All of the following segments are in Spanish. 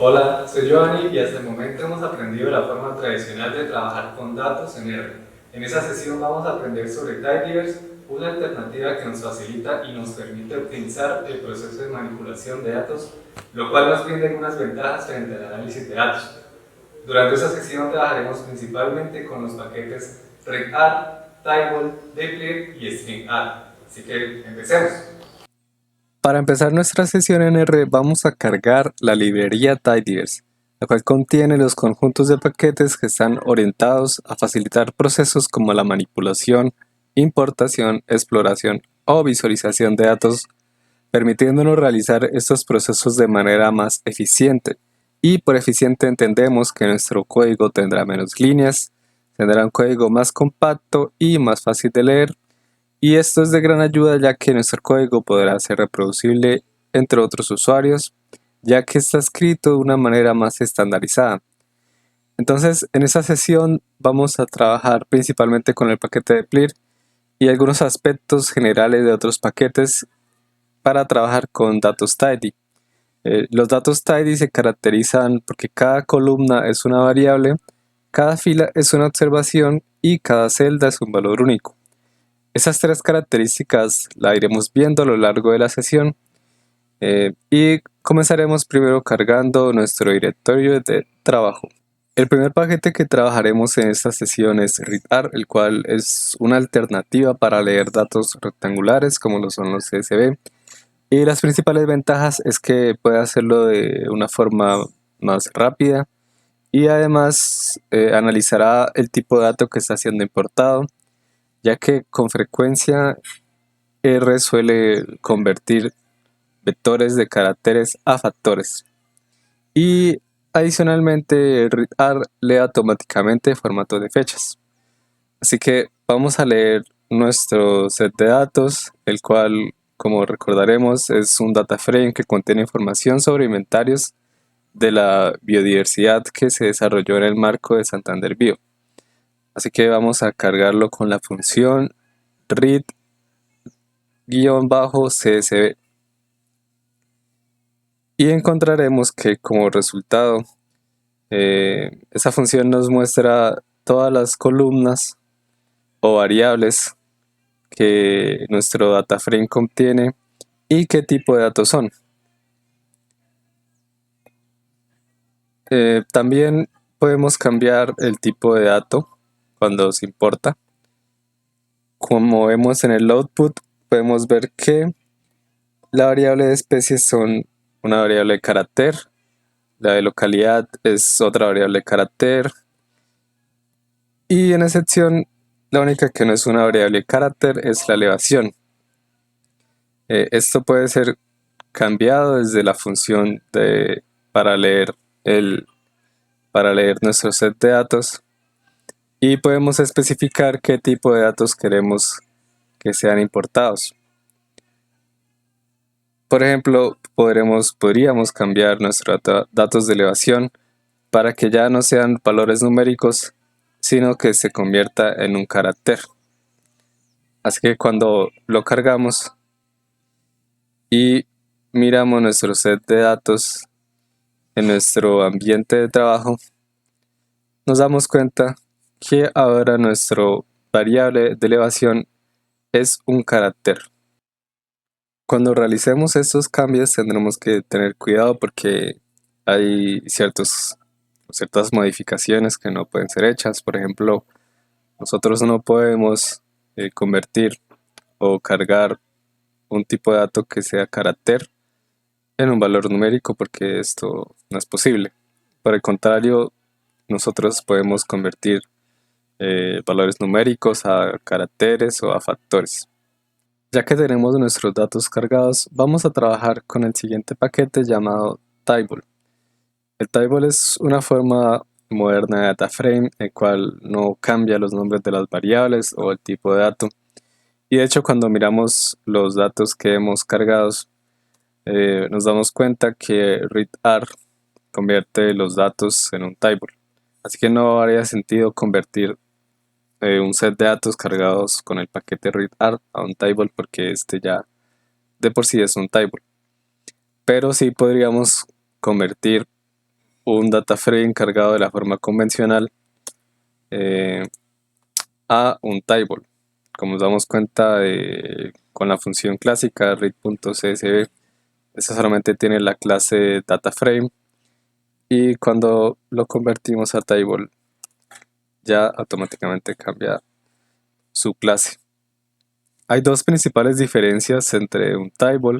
Hola, soy Giovanni y hasta el momento hemos aprendido la forma tradicional de trabajar con datos en R. En esa sesión vamos a aprender sobre Tidyverse, una alternativa que nos facilita y nos permite optimizar el proceso de manipulación de datos, lo cual nos brinda algunas ventajas frente al análisis de datos. Durante esta sesión trabajaremos principalmente con los paquetes readd, table, dplyr y stringadd. Así que empecemos. Para empezar nuestra sesión en R vamos a cargar la librería Tidyverse, la cual contiene los conjuntos de paquetes que están orientados a facilitar procesos como la manipulación, importación, exploración o visualización de datos, permitiéndonos realizar estos procesos de manera más eficiente. Y por eficiente entendemos que nuestro código tendrá menos líneas, tendrá un código más compacto y más fácil de leer. Y esto es de gran ayuda ya que nuestro código podrá ser reproducible entre otros usuarios, ya que está escrito de una manera más estandarizada. Entonces, en esta sesión vamos a trabajar principalmente con el paquete de Plir y algunos aspectos generales de otros paquetes para trabajar con datos tidy. Los datos tidy se caracterizan porque cada columna es una variable, cada fila es una observación y cada celda es un valor único. Esas tres características la iremos viendo a lo largo de la sesión y comenzaremos primero cargando nuestro directorio de trabajo. El primer paquete que trabajaremos en esta sesión es readr, el cual es una alternativa para leer datos rectangulares como lo son los CSV. Y las principales ventajas es que puede hacerlo de una forma más rápida y además analizará el tipo de dato que está siendo importado, ya que con frecuencia R suele convertir vectores de caracteres a factores. Y adicionalmente readr lee automáticamente formatos de fechas. Así que vamos a leer nuestro set de datos, el cual, como recordaremos, es un data frame que contiene información sobre inventarios de la biodiversidad que se desarrolló en el marco de Santander Bio. Así que vamos a cargarlo con la función read-csv y encontraremos que como resultado esa función nos muestra todas las columnas o variables que nuestro data frame contiene y qué tipo de datos son. También podemos cambiar el tipo de dato cuando se importa. Como vemos en el output, podemos ver que la variable de especies son una variable de carácter, la de localidad es otra variable de carácter, y en excepción, la única que no es una variable de carácter es la elevación. Esto puede ser cambiado desde la función para leer nuestro set de datos y podemos especificar qué tipo de datos queremos que sean importados. Por ejemplo, podríamos cambiar nuestros datos de elevación para que ya no sean valores numéricos, sino que se convierta en un carácter. Así que cuando lo cargamos y miramos nuestro set de datos en nuestro ambiente de trabajo, nos damos cuenta que ahora nuestro variable de elevación es un carácter. Cuando realicemos estos cambios tendremos que tener cuidado porque hay ciertas modificaciones que no pueden ser hechas. Por ejemplo, nosotros no podemos convertir o cargar un tipo de dato que sea carácter en un valor numérico porque esto no es posible. Por el contrario, nosotros podemos convertir valores numéricos a caracteres o a factores. Ya que tenemos nuestros datos cargados, vamos a trabajar con el siguiente paquete llamado table. El table es una forma moderna de data frame, el cual no cambia los nombres de las variables o el tipo de dato. Y de hecho, cuando miramos los datos que hemos cargados, nos damos cuenta que readr convierte los datos en un table. Así que no haría sentido convertir un set de datos cargados con el paquete readr a un table porque este ya de por sí es un table. Pero sí podríamos convertir un data frame cargado de la forma convencional a un table. Como nos damos cuenta con la función clásica read.csv, esta solamente tiene la clase DataFrame, y cuando lo convertimos a table ya automáticamente cambia su clase. Hay dos principales diferencias entre un table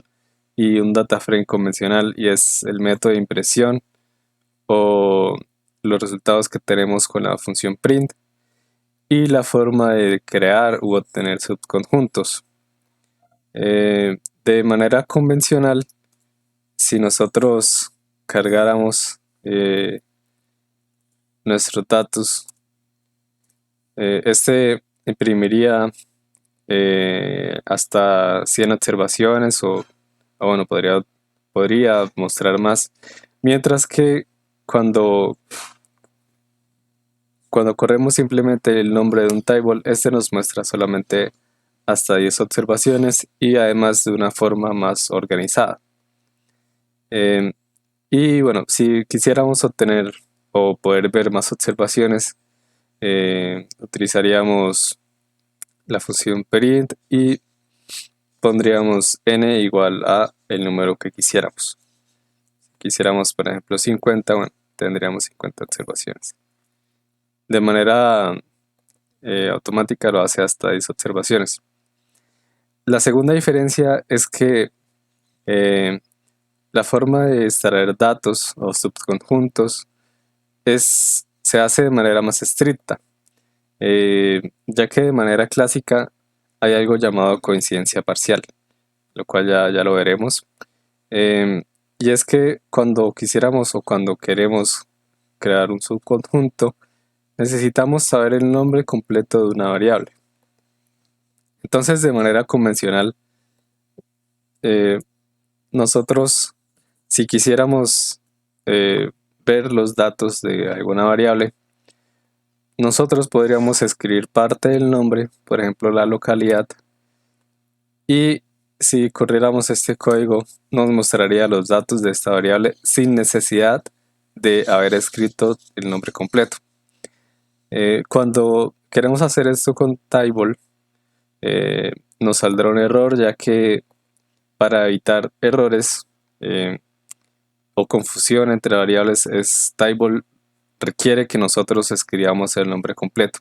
y un DataFrame convencional, y es el método de impresión o los resultados que tenemos con la función print y la forma de crear u obtener subconjuntos. De manera convencional, si nosotros cargáramos nuestros datos, este imprimiría hasta 100 observaciones o bueno, podría mostrar más, mientras que cuando corremos simplemente el nombre de un table, este nos muestra solamente hasta 10 observaciones y además de una forma más organizada. Y bueno, si quisiéramos obtener o poder ver más observaciones, utilizaríamos la función print y pondríamos n igual a el número que quisiéramos. Si quisiéramos, por ejemplo, 50, bueno, tendríamos 50 observaciones. De manera automática lo hace hasta 10 observaciones. La segunda diferencia es que la forma de extraer datos o subconjuntos se hace de manera más estricta, ya que de manera clásica hay algo llamado coincidencia parcial, lo cual ya lo veremos. Y es que cuando quisiéramos o cuando queremos crear un subconjunto, necesitamos saber el nombre completo de una variable. Entonces, de manera convencional, nosotros, si quisiéramos ver los datos de alguna variable, nosotros podríamos escribir parte del nombre, por ejemplo la localidad, y si corriéramos este código nos mostraría los datos de esta variable sin necesidad de haber escrito el nombre completo. Cuando queremos hacer esto con table, nos saldrá un error, ya que para evitar errores o confusión entre variables, table requiere que nosotros escribamos el nombre completo.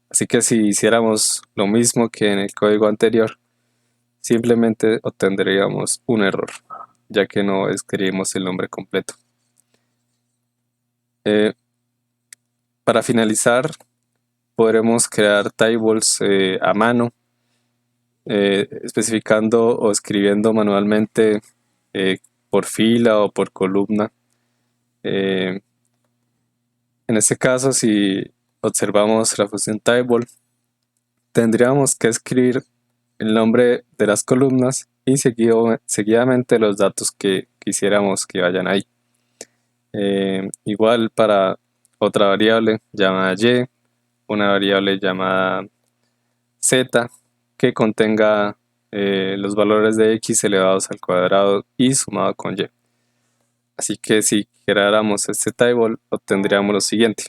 Así que si hiciéramos lo mismo que en el código anterior, simplemente obtendríamos un error, ya que no escribimos el nombre completo. Para finalizar, podremos crear tables a mano, especificando o escribiendo manualmente por fila o por columna. En este caso, si observamos la función table, tendríamos que escribir el nombre de las columnas y seguidamente los datos que quisiéramos que vayan ahí. Igual para otra variable llamada y, una variable llamada z que contenga los valores de x elevados al cuadrado y sumado con y. Así que si creáramos este table, obtendríamos lo siguiente: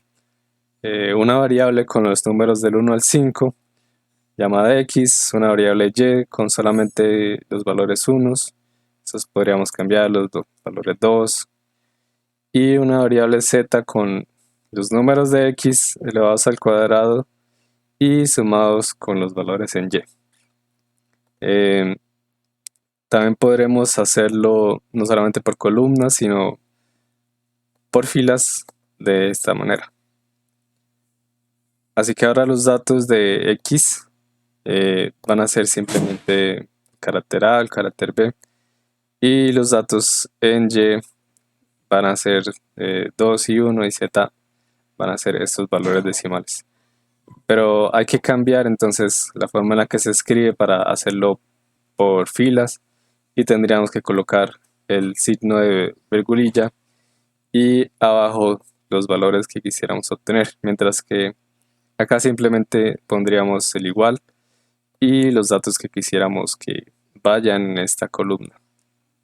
una variable con los números del 1 al 5 llamada x, una variable y con solamente los valores 1, esos podríamos cambiar los valores 2, y una variable z con los números de x elevados al cuadrado y sumados con los valores en y. También podremos hacerlo no solamente por columnas, sino por filas de esta manera. Así que ahora los datos de x van a ser simplemente carácter A, el carácter B, y los datos en y van a ser 2 y 1, y z van a ser estos valores decimales. Pero hay que cambiar entonces la forma en la que se escribe para hacerlo por filas, y tendríamos que colocar el signo de virgulilla y abajo los valores que quisiéramos obtener, mientras que acá simplemente pondríamos el igual y los datos que quisiéramos que vayan en esta columna.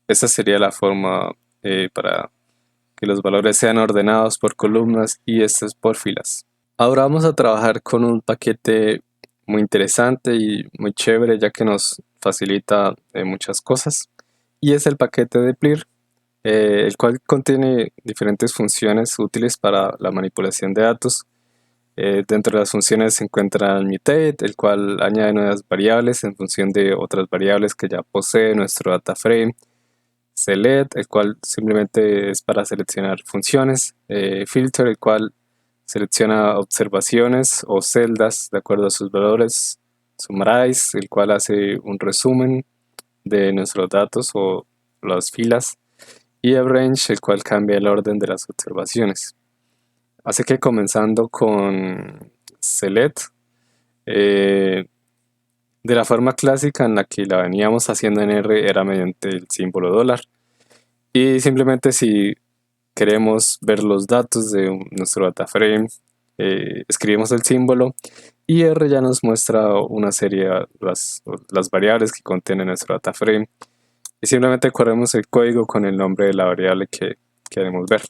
Esta sería la forma para que los valores sean ordenados por columnas y estos por filas. Ahora vamos a trabajar con un paquete muy interesante y muy chévere, ya que nos facilita muchas cosas, y es el paquete de Plir, el cual contiene diferentes funciones útiles para la manipulación de datos. Dentro de las funciones se encuentra el mutate, el cual añade nuevas variables en función de otras variables que ya posee nuestro data frame. Select, el cual simplemente es para seleccionar funciones. Filter, el cual selecciona observaciones o celdas de acuerdo a sus valores. Summarize, el cual hace un resumen de nuestros datos o las filas. Y Arrange, el cual cambia el orden de las observaciones. Así que comenzando con Select, de la forma clásica en la que la veníamos haciendo en R era mediante el símbolo dólar. Y simplemente si queremos ver los datos de nuestro data frame, escribimos el símbolo y R ya nos muestra una serie de las variables que contiene nuestro data frame. Y simplemente corremos el código con el nombre de la variable que queremos ver.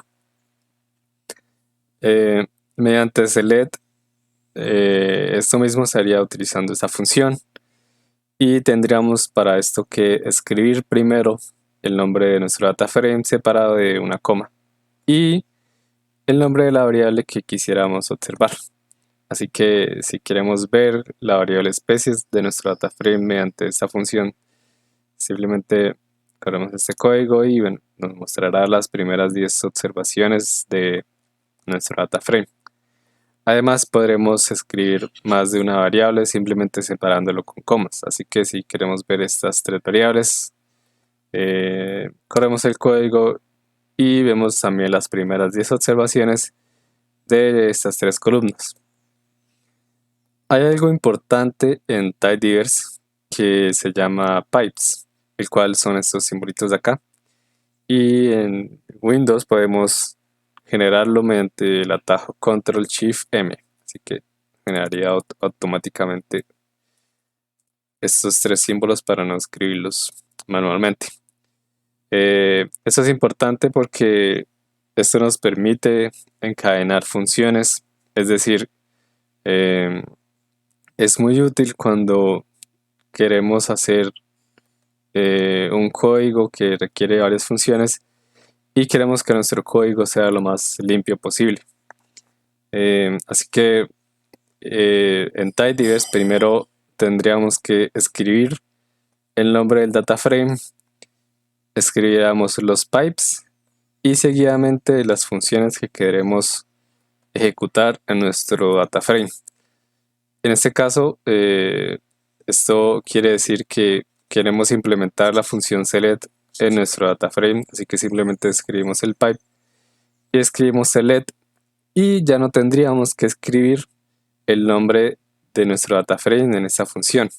Mediante select, esto mismo se haría utilizando esta función, y tendríamos para esto que escribir primero el nombre de nuestro data frame separado de una coma y el nombre de la variable que quisiéramos observar. Así que si queremos ver la variable especies de nuestro data frame mediante esta función, simplemente corremos este código y bueno, nos mostrará las primeras 10 observaciones de nuestro data frame. Además podremos escribir más de una variable simplemente separándolo con comas. Así que si queremos ver estas 3 variables, corremos el código y vemos también las primeras 10 observaciones de estas 3 columnas. Hay algo importante en Tidyverse que se llama pipes, el cual son estos simbolitos de acá. Y en Windows podemos generarlo mediante el atajo Ctrl+Shift+M, así que generaría automáticamente estos 3 símbolos para no escribirlos manualmente. Esto es importante porque esto nos permite encadenar funciones, es decir, es muy útil cuando queremos hacer un código que requiere varias funciones y queremos que nuestro código sea lo más limpio posible. Así que en Tidyverse primero tendríamos que escribir el nombre del data frame, escribiríamos los pipes y seguidamente las funciones que queremos ejecutar en nuestro data frame. En este caso, esto quiere decir que queremos implementar la función select en nuestro data frame, así que simplemente escribimos el pipe y escribimos select y ya no tendríamos que escribir el nombre de nuestro data frame en esta función,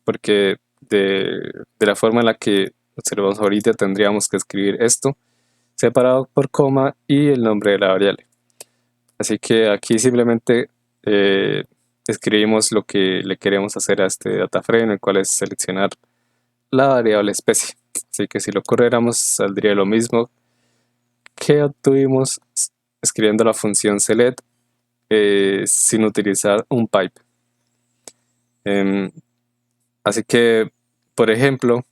porque de la forma en la que observamos ahorita tendríamos que escribir esto separado por coma y el nombre de la variable. Así que aquí simplemente escribimos lo que le queremos hacer a este data frame, el cual es seleccionar la variable especie. Así que si lo corriéramos saldría lo mismo que obtuvimos escribiendo la función select sin utilizar un pipe. Así que, por ejemplo,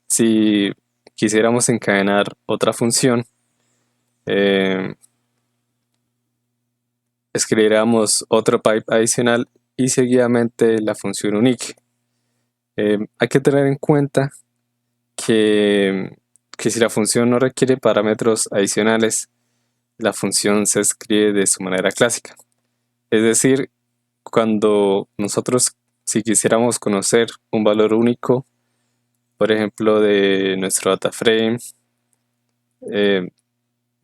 si quisiéramos encadenar otra función, escribiríamos otro pipe adicional y seguidamente la función unique. Hay que tener en cuenta que si la función no requiere parámetros adicionales, la función se escribe de su manera clásica. Es decir, cuando nosotros, si quisiéramos conocer un valor único, por ejemplo de nuestro data frame, de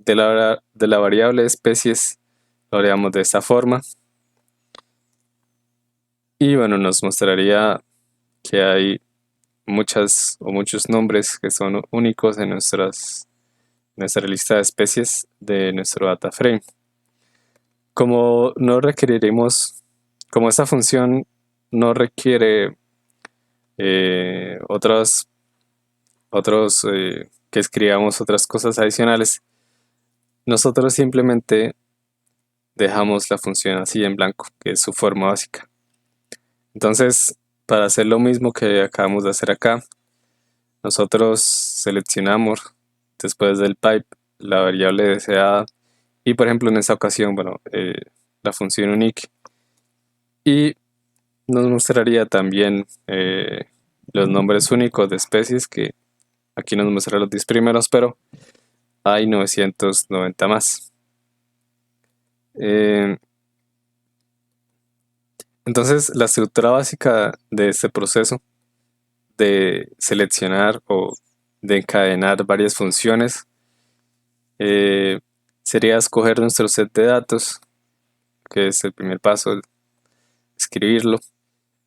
la variable especies, lo haríamos de esta forma. Y bueno, nos mostraría que hay muchos nombres que son únicos en nuestra lista de especies de nuestro data frame. Como esta función no requiere que escribamos otras cosas adicionales, nosotros simplemente dejamos la función así en blanco, que es su forma básica. Entonces, para hacer lo mismo que acabamos de hacer acá, nosotros seleccionamos después del pipe la variable deseada y por ejemplo en esta ocasión, bueno, la función unique, y nos mostraría también los nombres únicos de especies, que aquí nos muestra los 10 primeros, pero hay 990 más. Eh, entonces la estructura básica de este proceso de seleccionar o de encadenar varias funciones eh, sería escoger nuestro set de datos, que es el primer paso, escribirlo,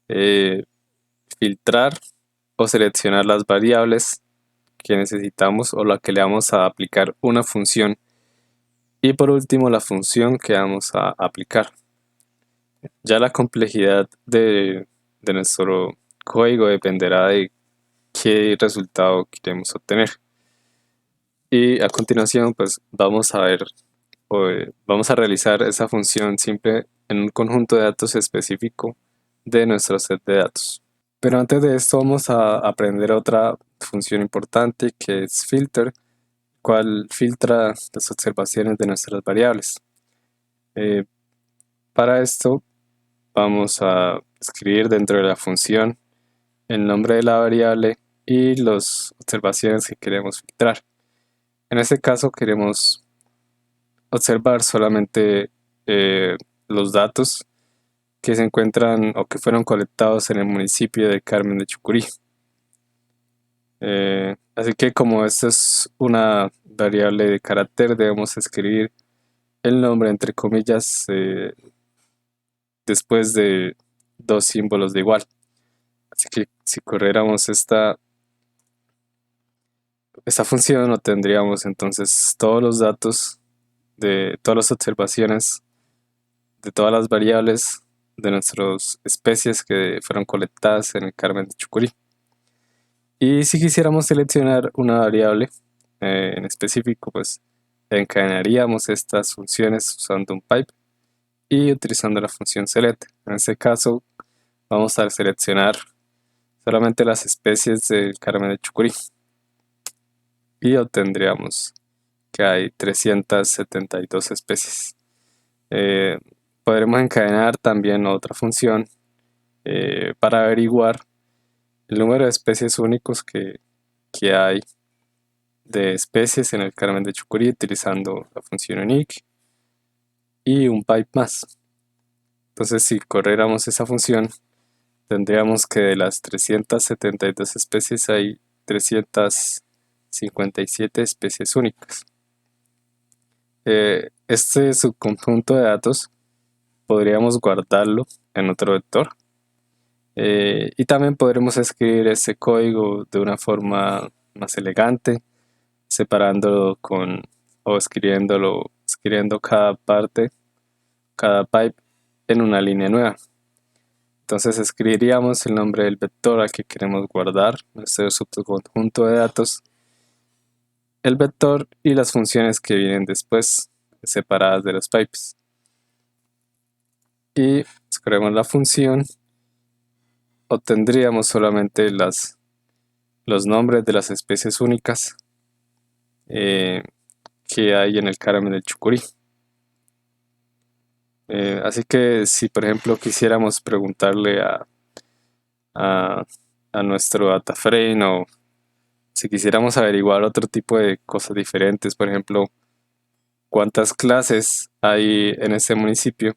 eh, filtrar o seleccionar las variables que necesitamos o la que le vamos a aplicar una función, y por último la función que vamos a aplicar. Ya la complejidad de nuestro código dependerá de qué resultado queremos obtener. Y a continuación pues vamos a ver vamos a realizar esa función simple en un conjunto de datos específico de nuestro set de datos. Pero antes de esto vamos a aprender otra función importante, que es filter, cual filtra las observaciones de nuestras variables. Eh, para esto vamos a escribir dentro de la función el nombre de la variable y las observaciones que queremos filtrar. En este caso queremos observar solamente los datos que se encuentran o que fueron colectados en el municipio de Carmen de Chucurí. Así que como esto es una variable de carácter, debemos escribir el nombre entre comillas después de dos símbolos de igual. Así que si corriéramos esta función, obtendríamos entonces todos los datos de todas las observaciones de todas las variables de nuestras especies que fueron colectadas en el Carmen de Chucurí. Y si quisiéramos seleccionar una variable en específico, pues encadenaríamos estas funciones usando un pipe y utilizando la función select. En este caso vamos a seleccionar solamente las especies del Carmen de Chucurí y obtendríamos que hay 372 especies. Podremos encadenar también otra función para averiguar el número de especies únicos que hay de especies en el Carmen de Chucurí utilizando la función unique y un pipe más. Entonces si corriéramos esa función, tendríamos que de las 372 especies hay 357 especies únicas. Este subconjunto de datos podríamos guardarlo en otro vector y también podremos escribir ese código de una forma más elegante, separándolo o escribiendo cada parte, cada pipe en una línea nueva. Entonces escribiríamos el nombre del vector al que queremos guardar nuestro subconjunto de datos, el vector y las funciones que vienen después, separadas de los pipes. Y escribimos la función, obtendríamos solamente los nombres de las especies únicas que hay en el Carmen del Chucurí. Así que si por ejemplo quisiéramos preguntarle a nuestro DataFrame, o si quisiéramos averiguar otro tipo de cosas diferentes, por ejemplo, cuántas clases hay en ese municipio,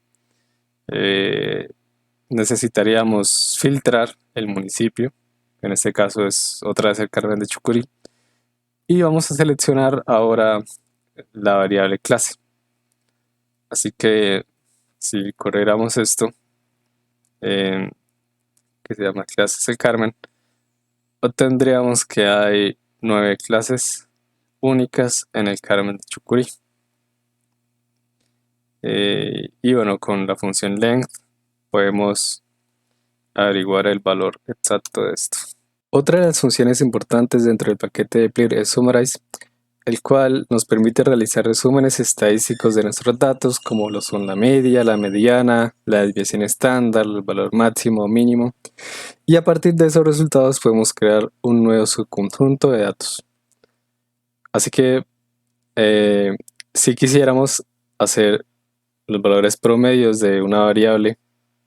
necesitaríamos filtrar el municipio, en este caso es otra vez el Carmen de Chucurí, y vamos a seleccionar ahora la variable clase. Así que si corriéramos esto, que se llama clases del Carmen, obtendríamos que hay 9 clases únicas en el Carmen de Chucurí. Y bueno, con la función length podemos averiguar el valor exacto de esto. Otra de las funciones importantes dentro del paquete de Plir es Summarize. el cual nos permite realizar resúmenes estadísticos de nuestros datos, como lo son la media, la mediana, la desviación estándar, el valor máximo o mínimo, y a partir de esos resultados podemos crear un nuevo subconjunto de datos. Así que si quisiéramos hacer los valores promedios de una variable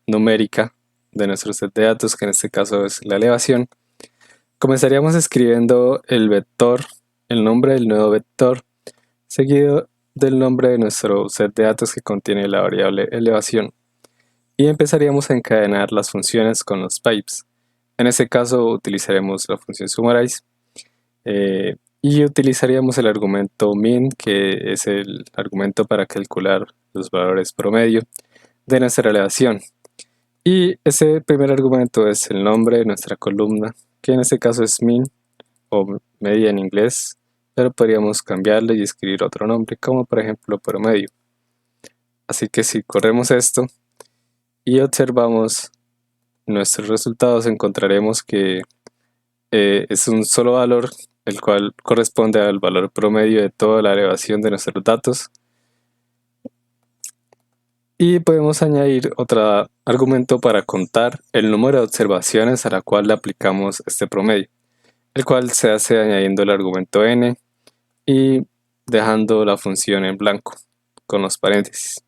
numérica de nuestro set de datos, que en este caso es la elevación, comenzaríamos escribiendo el vector, el nombre del nuevo vector, seguido del nombre de nuestro set de datos que contiene la variable elevación, y empezaríamos a encadenar las funciones con los pipes. En este caso utilizaremos la función summarize y utilizaríamos el argumento min, que es el argumento para calcular los valores promedio de nuestra elevación. Y ese primer argumento es el nombre de nuestra columna, que en este caso es min o media en inglés, pero podríamos cambiarle y escribir otro nombre, como por ejemplo promedio. Así que si corremos esto y observamos nuestros resultados, encontraremos que es un solo valor, el cual corresponde al valor promedio de toda la elevación de nuestros datos. Y podemos añadir otro argumento para contar el número de observaciones a la cual le aplicamos este promedio, el cual se hace añadiendo el argumento n y dejando la función en blanco con los paréntesis.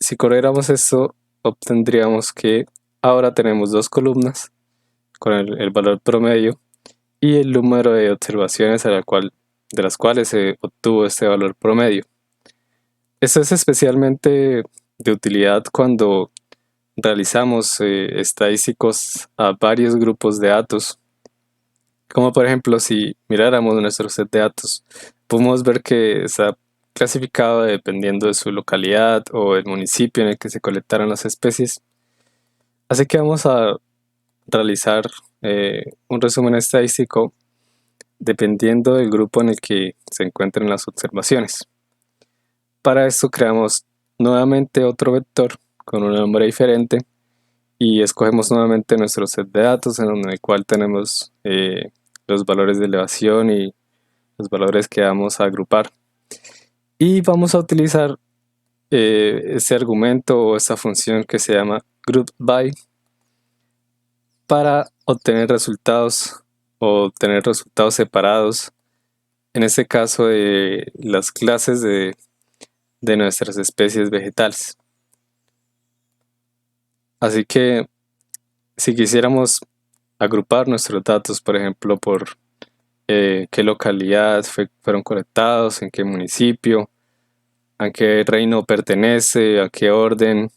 Si corriéramos esto, obtendríamos que ahora tenemos dos columnas con el valor promedio y el número de observaciones de las cuales se obtuvo este valor promedio. Esto es especialmente de utilidad cuando realizamos estadísticos a varios grupos de datos. Como por ejemplo, si miráramos nuestro set de datos, podemos ver que está clasificado dependiendo de su localidad o el municipio en el que se colectaron las especies. Así que vamos a realizar un resumen estadístico dependiendo del grupo en el que se encuentren las observaciones. Para esto creamos nuevamente otro vector con un nombre diferente y escogemos nuevamente nuestro set de datos en el cual tenemos los valores de elevación y los valores que vamos a agrupar. Y vamos a utilizar este argumento o esta función que se llama groupBy para obtener resultados o obtener resultados separados, en este caso de las clases de nuestras especies vegetales. Así que si quisiéramos agrupar nuestros datos, por ejemplo, por qué localidad fueron colectados, en qué municipio, a qué reino pertenece, a qué orden,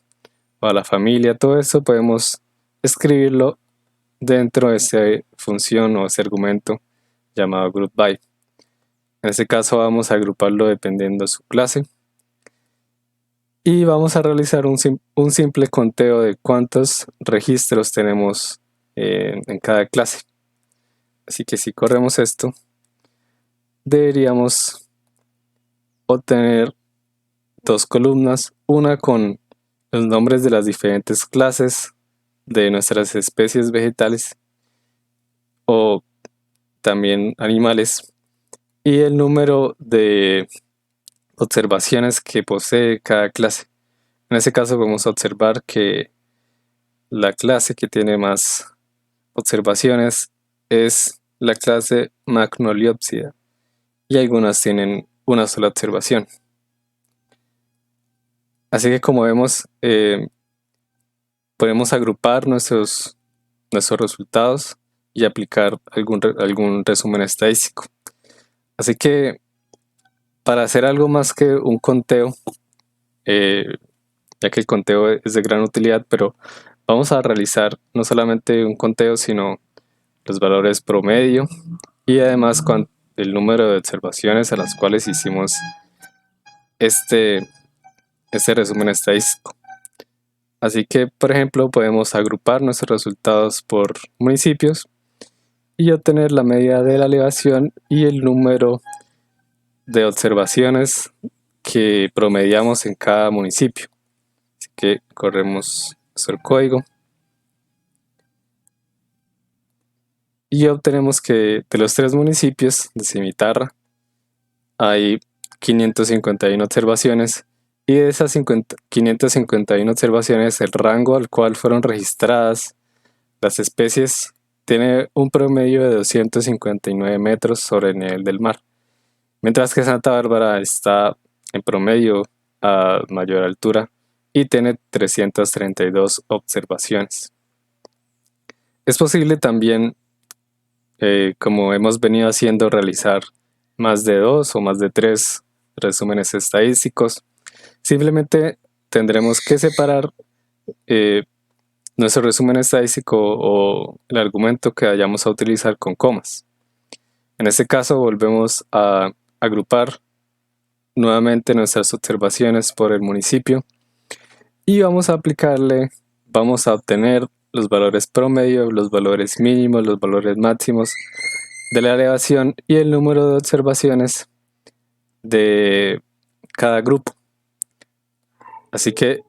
o a la familia, todo eso podemos escribirlo dentro de esta función o ese argumento llamado groupBy. En este caso vamos a agruparlo dependiendo de su clase. Y vamos a realizar un simple conteo de cuántos registros tenemos en cada clase. Así que si corremos esto, deberíamos obtener dos columnas, una con los nombres de las diferentes clases de nuestras especies vegetales o también animales y el número de observaciones que posee cada clase. En este caso vamos a observar que la clase que tiene más observaciones es la clase Magnoliopsida y algunas tienen una sola observación. Así que como vemos, podemos agrupar nuestros resultados y aplicar algún resumen estadístico. Así que para hacer algo más que un conteo, ya que el conteo es de gran utilidad, pero vamos a realizar no solamente un conteo, sino los valores promedio y además el número de observaciones a las cuales hicimos este resumen estadístico. Así que, por ejemplo, podemos agrupar nuestros resultados por municipios y obtener la media de la elevación y el número de observaciones que promediamos en cada municipio. Así que corremos nuestro código y obtenemos que de los 3 municipios de Cimitarra hay 551 observaciones y de esas 551 observaciones el rango al cual fueron registradas las especies tiene un promedio de 259 metros sobre el nivel del mar, mientras que Santa Bárbara está en promedio a mayor altura y tiene 332 observaciones. Es posible también, como hemos venido haciendo, realizar más de 2 o más de 3 resúmenes estadísticos. Simplemente tendremos que separar nuestro resumen estadístico o el argumento que vayamos a utilizar con comas. En este caso volvemos a agrupar nuevamente nuestras observaciones por el municipio y vamos a obtener los valores promedio, los valores mínimos, los valores máximos de la elevación y el número de observaciones de cada grupo. Así que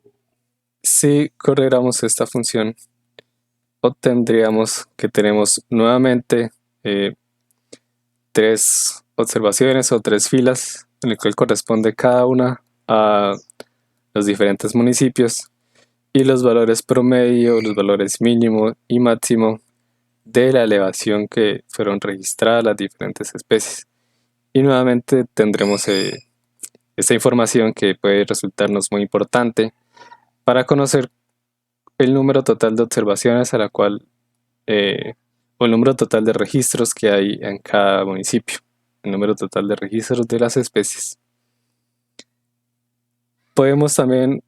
si corriéramos esta función, obtendríamos que tenemos nuevamente 3 observaciones o 3 filas, en el cual corresponde cada una a los diferentes municipios, y los valores promedio, los valores mínimo y máximo de la elevación que fueron registradas las diferentes especies. Y nuevamente tendremos esta información que puede resultarnos muy importante para conocer el número total de observaciones a la cual o el número total de registros que hay en cada municipio, el número total de registros de las especies. Podemos también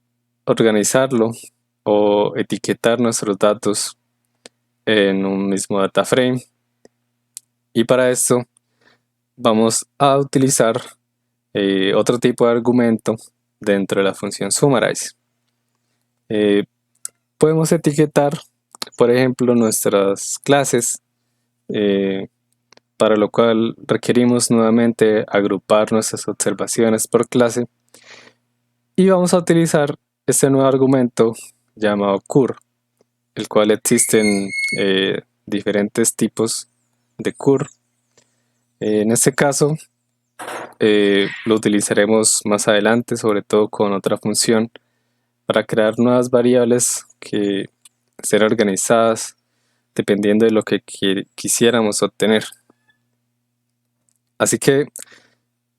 organizarlo o etiquetar nuestros datos en un mismo data frame, y para esto vamos a utilizar otro tipo de argumento dentro de la función summarize. Podemos etiquetar, por ejemplo, nuestras clases, para lo cual requerimos nuevamente agrupar nuestras observaciones por clase, y vamos a utilizar este nuevo argumento llamado cur, el cual existen diferentes tipos de cur. En este caso lo utilizaremos más adelante, sobre todo con otra función, para crear nuevas variables que serán organizadas dependiendo de lo que quisiéramos obtener. Así que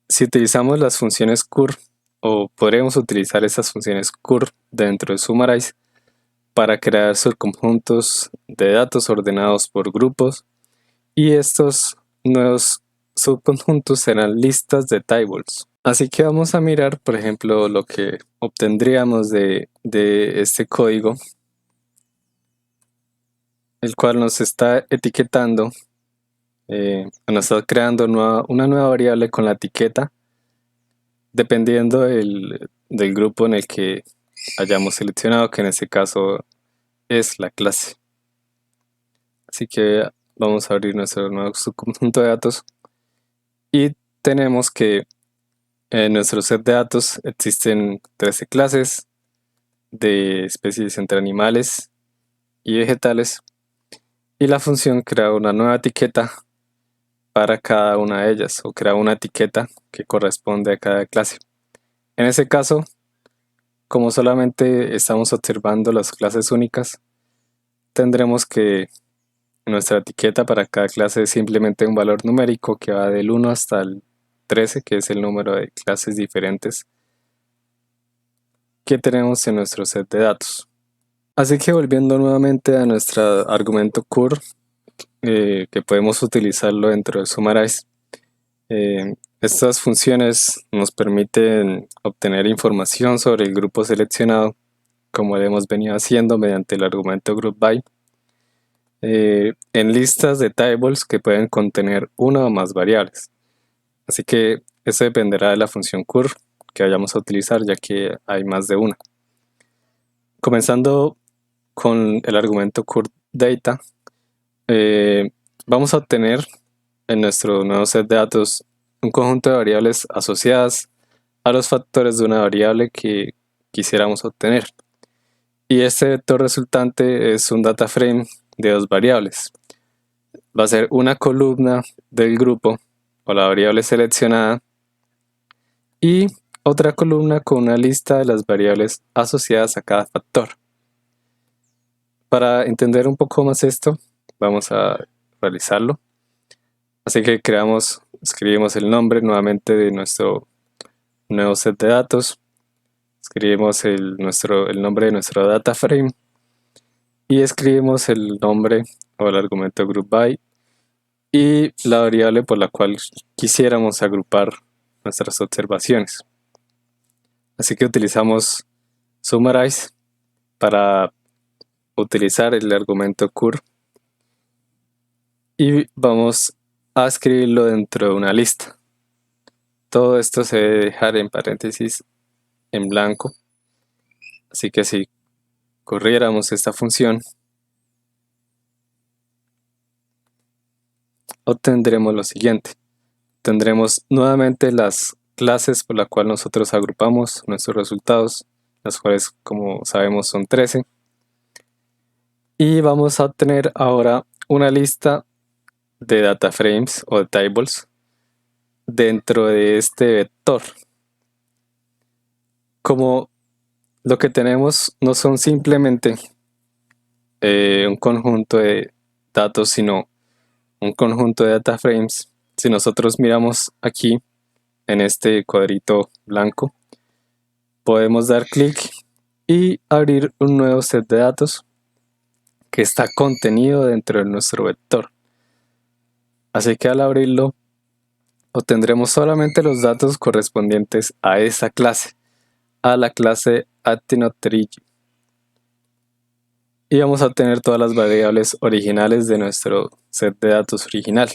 si utilizamos las funciones cur, o podremos utilizar estas funciones cur dentro de summarize para crear subconjuntos de datos ordenados por grupos, y estos nuevos subconjuntos serán listas de tables. Así que vamos a mirar, por ejemplo, lo que obtendríamos de este código, el cual nos está etiquetando, nos está creando una nueva variable con la etiqueta dependiendo del grupo en el que hayamos seleccionado, que en este caso es la clase. Así que vamos a abrir nuestro nuevo subconjunto de datos y tenemos que en nuestro set de datos existen 13 clases de especies entre animales y vegetales, y la función crea una nueva etiqueta para cada una de ellas, o crea una etiqueta que corresponde a cada clase. En ese caso, como solamente estamos observando las clases únicas, tendremos que nuestra etiqueta para cada clase es simplemente un valor numérico que va del 1 hasta el 13, que es el número de clases diferentes que tenemos en nuestro set de datos. Así que volviendo nuevamente a nuestro argumento cur, que podemos utilizarlo dentro de summarize, estas funciones nos permiten obtener información sobre el grupo seleccionado, como lo hemos venido haciendo mediante el argumento groupBy, en listas de tables que pueden contener una o más variables. Así que eso dependerá de la función cur que vayamos a utilizar, ya que hay más de una. Comenzando con el argumento curData, vamos a obtener en nuestro nuevo set de datos un conjunto de variables asociadas a los factores de una variable que quisiéramos obtener. Y este vector resultante es un data frame de 2 variables. Va a ser una columna del grupo o la variable seleccionada y otra columna con una lista de las variables asociadas a cada factor. Para entender un poco más esto, vamos a realizarlo. Así que escribimos el nombre nuevamente de nuestro nuevo set de datos, escribimos el nombre de nuestro data frame y escribimos el nombre o el argumento group by y la variable por la cual quisiéramos agrupar nuestras observaciones. Así que utilizamos summarize para utilizar el argumento cur y vamos a escribirlo dentro de una lista. Todo esto se debe dejar en paréntesis en blanco, así que si corriéramos esta función obtendremos lo siguiente. Tendremos nuevamente las clases por la cual nosotros agrupamos nuestros resultados, las cuales como sabemos son 13. Y vamos a obtener ahora una lista de data frames o de tables dentro de este vector. Como lo que tenemos no son simplemente un conjunto de datos, sino un conjunto de data frames. Si nosotros miramos aquí en este cuadrito blanco, podemos dar clic y abrir un nuevo set de datos que está contenido dentro de nuestro vector. Así que al abrirlo obtendremos solamente los datos correspondientes a esa clase, a la clase ActiveNodeTree. Y vamos a obtener todas las variables originales de nuestro set de datos original.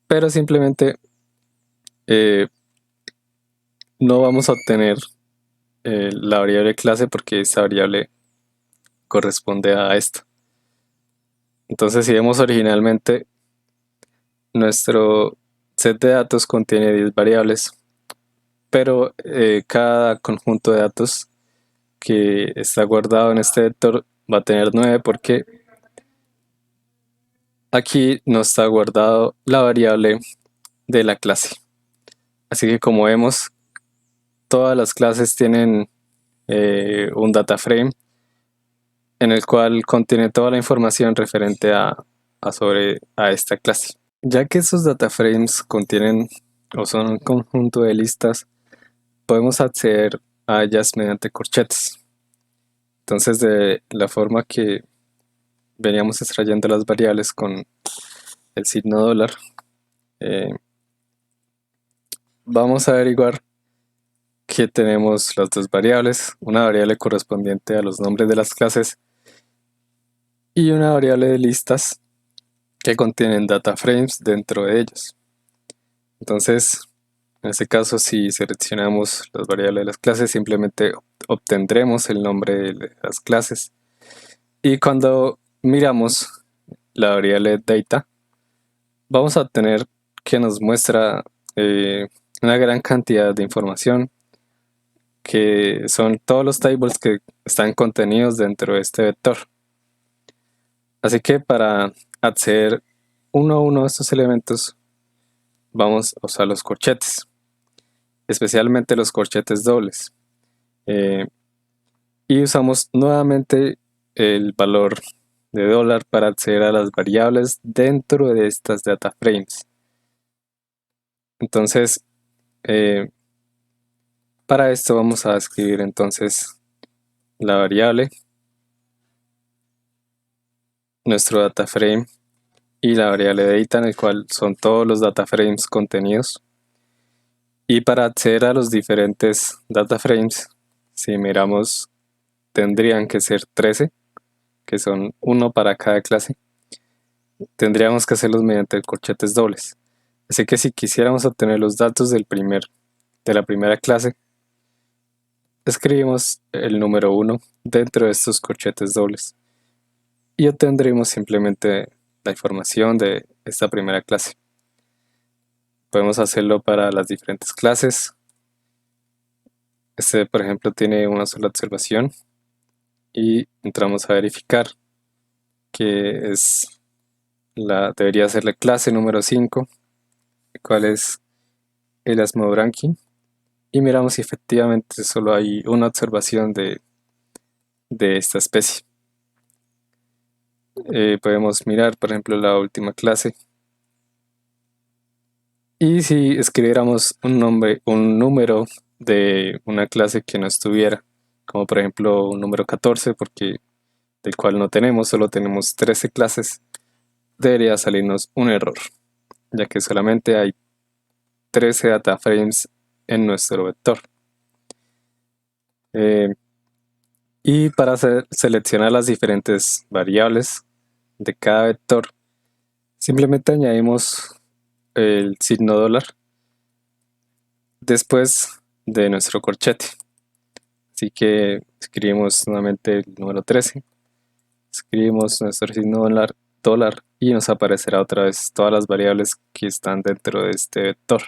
Pero simplemente no vamos a obtener la variable clase porque esa variable corresponde a esta. Entonces, si vemos originalmente, nuestro set de datos contiene 10 variables, pero cada conjunto de datos que está guardado en este vector va a tener 9 porque aquí no está guardado la variable de la clase. Así que como vemos, todas las clases tienen un data frame en el cual contiene toda la información referente a esta clase. Ya que esos data frames contienen o son un conjunto de listas, podemos acceder a ellas mediante corchetes. Entonces, de la forma que veníamos extrayendo las variables con el signo dólar, vamos a averiguar que tenemos las dos variables, una variable correspondiente a los nombres de las clases y una variable de listas que contienen data frames dentro de ellos. Entonces, en este caso, si seleccionamos las variables de las clases, simplemente obtendremos el nombre de las clases. Y cuando miramos la variable data, vamos a obtener que nos muestra una gran cantidad de información, que son todos los tables que están contenidos dentro de este vector. Así que para acceder uno a uno de estos elementos, vamos a usar los corchetes, especialmente los corchetes dobles. Y usamos nuevamente el valor de dólar para acceder a las variables dentro de estas data frames. Entonces, para esto vamos a escribir entonces la variable, nuestro data frame y la variable data, en el cual son todos los data frames contenidos. Y para acceder a los diferentes data frames, si miramos, tendrían que ser 13, que son uno para cada clase. Tendríamos que hacerlos mediante corchetes dobles. Así que si quisiéramos obtener los datos de la primera clase, escribimos el número 1 dentro de estos corchetes dobles y obtendremos simplemente la información de esta primera clase. Podemos hacerlo para las diferentes clases. Este, por ejemplo, tiene una sola observación y entramos a verificar que debería ser la clase número 5, cuál es el Asmodee Ranking. y miramos si efectivamente solo hay una observación de esta especie. Podemos mirar, por ejemplo, la última clase, y si escribiéramos un número de una clase que no estuviera, como por ejemplo un número 14, porque del cual no tenemos, solo tenemos 13 clases, debería salirnos un error, ya que solamente hay 13 data frames en nuestro vector. Y para seleccionar las diferentes variables de cada vector, simplemente añadimos el signo dólar después de nuestro corchete. Así que escribimos nuevamente el número 13, escribimos nuestro signo dólar y nos aparecerá otra vez todas las variables que están dentro de este vector.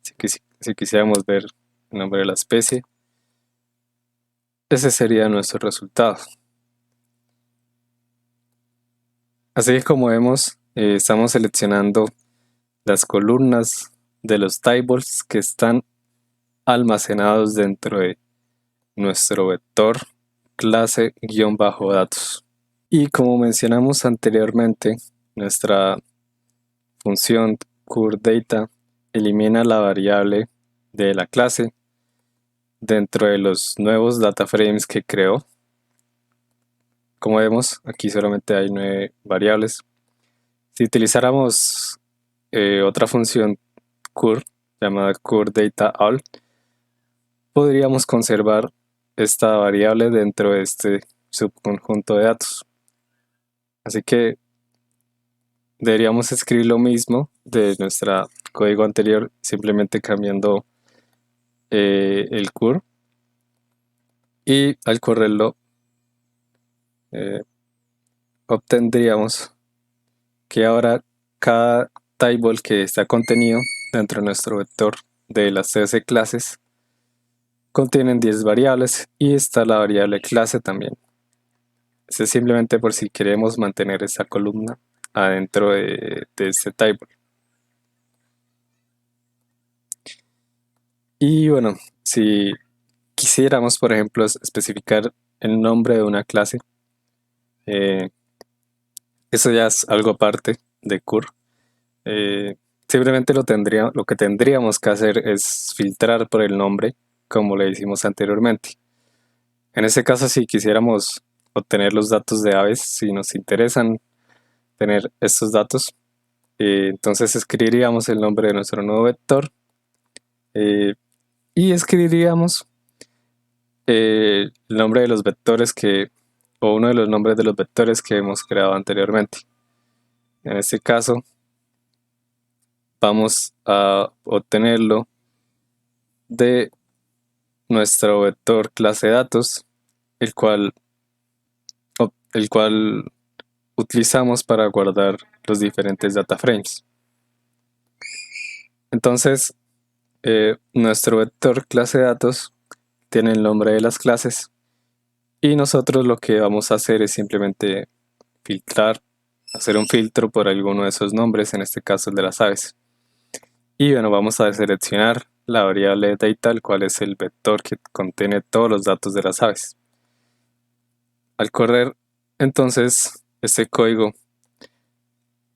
Así que si quisiéramos ver el nombre de la especie, ese sería nuestro resultado. Así que como vemos, estamos seleccionando las columnas de los tables que están almacenados dentro de nuestro vector clase-datos. Y como mencionamos anteriormente, nuestra función curData elimina la variable de la clase dentro de los nuevos data frames que creó. Como vemos, aquí solamente hay 9 variables. Si utilizáramos otra función cur llamada curDataAll, podríamos conservar esta variable dentro de este subconjunto de datos. Así que deberíamos escribir lo mismo de nuestro código anterior, simplemente cambiando el cur, y al correrlo obtendríamos que ahora cada table que está contenido dentro de nuestro vector de las 13 clases contienen 10 variables y está la variable clase también. Esto es simplemente por si queremos mantener esa columna adentro de este table. Y bueno, si quisiéramos, por ejemplo, especificar el nombre de una clase, eso ya es algo aparte de cur. Simplemente lo que tendríamos que hacer es filtrar por el nombre, como le hicimos anteriormente. En ese caso, si quisiéramos obtener los datos de aves, si nos interesan tener estos datos, entonces escribiríamos el nombre de nuestro nuevo vector y escribiríamos el nombre de los vectores o uno de los nombres de los vectores que hemos creado anteriormente. En este caso, vamos a obtenerlo de nuestro vector clase datos, el cual utilizamos para guardar los diferentes data frames. Entonces, nuestro vector clase datos tiene el nombre de las clases y nosotros lo que vamos a hacer es simplemente filtrar, hacer un filtro por alguno de esos nombres, en este caso el de las aves. Y bueno, vamos a seleccionar la variable data, el cual es el vector que contiene todos los datos de las aves. Al correr entonces este código,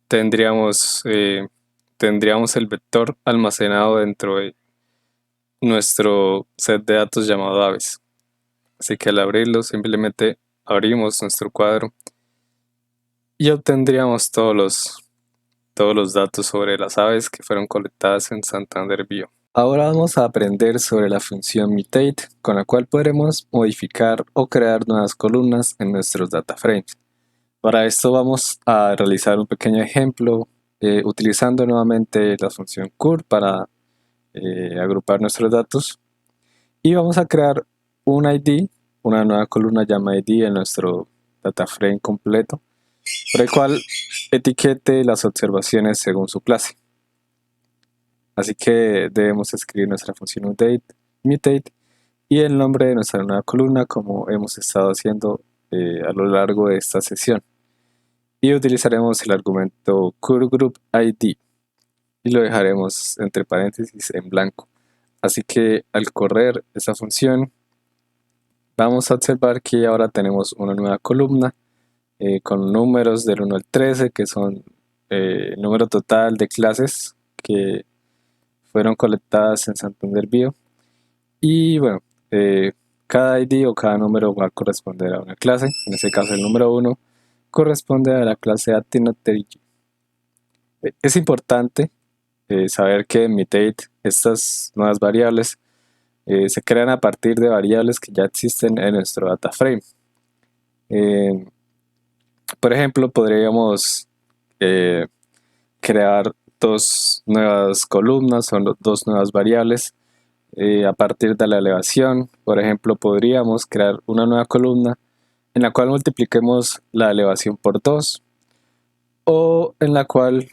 tendríamos el vector almacenado dentro de nuestro set de datos llamado aves. Así que al abrirlo, simplemente abrimos nuestro cuadro y obtendríamos todos los datos sobre las aves que fueron colectadas en Santander Bio. Ahora vamos a aprender sobre la función mutate, con la cual podremos modificar o crear nuevas columnas en nuestros data frames. Para esto vamos a realizar un pequeño ejemplo utilizando nuevamente la función cur para agrupar nuestros datos, y vamos a crear un ID, una nueva columna llamada ID en nuestro data frame completo, por el cual etiquete las observaciones según su clase. Así que debemos escribir nuestra función mutate y el nombre de nuestra nueva columna, como hemos estado haciendo a lo largo de esta sesión. Y utilizaremos el argumento curGroupID y lo dejaremos entre paréntesis en blanco. Así que al correr esa función, vamos a observar que ahora tenemos una nueva columna con números del 1 al 13, que son el número total de clases que fueron colectadas en Santander Bio. Y bueno, cada ID o cada número va a corresponder a una clase. En este caso el número 1 corresponde a la clase Actinopterygii. Es importante saber que en Mutate estas nuevas variables se crean a partir de variables que ya existen en nuestro data frame. Por ejemplo, podríamos crear dos nuevas columnas o dos nuevas variables a partir de la elevación. Por ejemplo, podríamos crear una nueva columna en la cual multipliquemos la elevación por 2 o en la cual